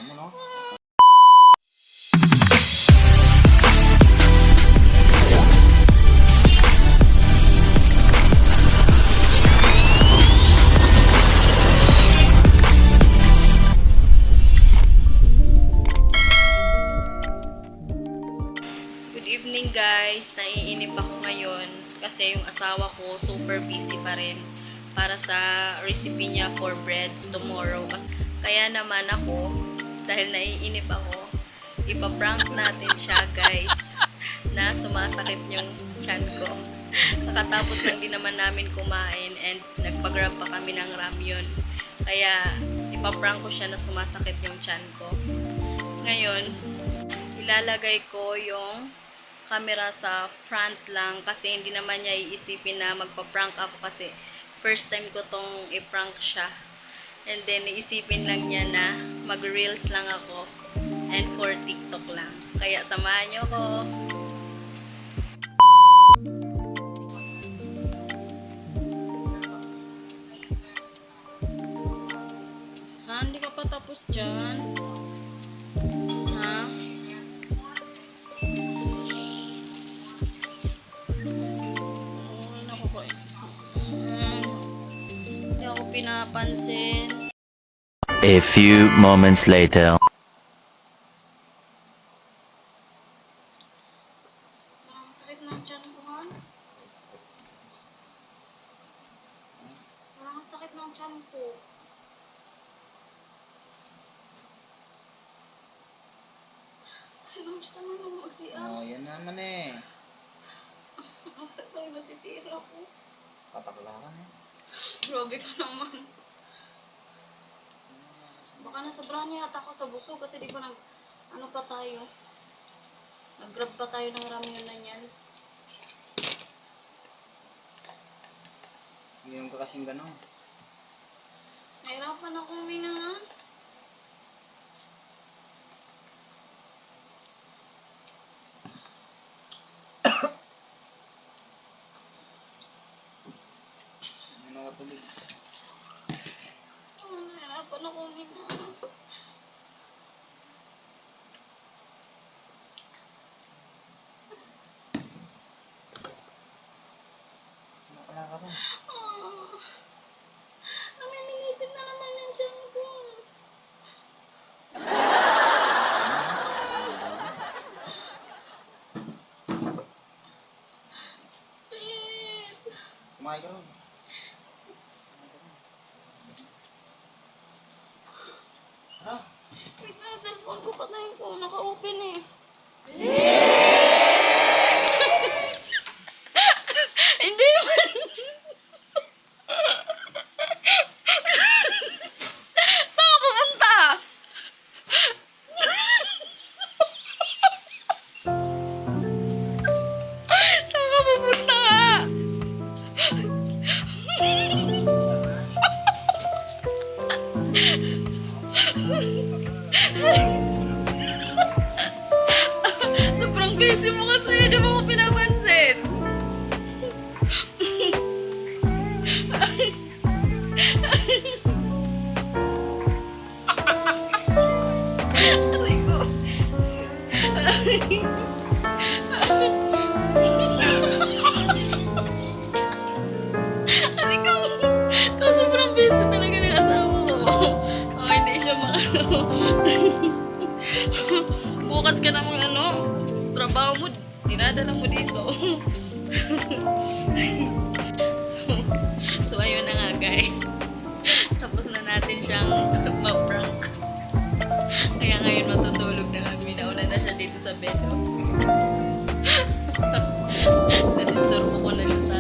mo, no? Good evening guys, naiinip ako ngayon kasi yung asawa ko super busy pa rin para sa recipe niya for breads tomorrow. Kaya naman ako, dahil naiinip ako, ipaprank natin siya guys na sumasakit yung tiyan ko. Nakatapos lang din naman namin kumain and nagpa-grab pa kami ng ramyun. Kaya ipaprank ko siya na sumasakit yung tiyan ko. Ngayon, ilalagay ko yung camera sa front lang kasi hindi naman niya iisipin na magpa-prank ako kasi first time ko tong i-prank siya. And then iisipin lang niya na mag-reels lang ako and for TikTok lang. Kaya samahan niyo ko. Ha? Hindi ka pa tapos dyan? Ha? Hindi ako pinapansin. A few moments later. Ang sakit ng tiyan ko, Han. Parang ang sakit ng tiyan ko. Sakit ng tiyan sa mga magsiya. Oh, yan naman eh. Ang sakit parang nasisira ko. Pataklakan eh. Grabe ka naman. Baka nasobrahan niya ata ako sa busog kasi di ba ano pa tayo? Nag-grab pa tayo ng ramyun na yan. Ngayon ka kasing gano'n. Nahirapan ako huminga. Ano ka tuloy? Nahirapan ako huminga. Ano pala ka ba? Namimilipit na naman yung tiyan ko. Spit! Kumain ka ron. Ah, Wait na, cellphone ko patayin ko. Naka-open eh. Hindi naman. Saan ka pupunta? Saan ka pupunta nga? Sobrang busy mo kasi, di mo ko pinapansin. Aray ko. Aray ko. Ikaw sobrang busy talaga ng asawa ko. Oh, hindi siya bukas ka namang trabaho mo, dinadala mo dito. so ayun na nga guys. Tapos na natin siyang ma-prank. Kaya ngayon matutulog na kami. Nauna na siya dito sa bed. Na-disturbo ko na siya sa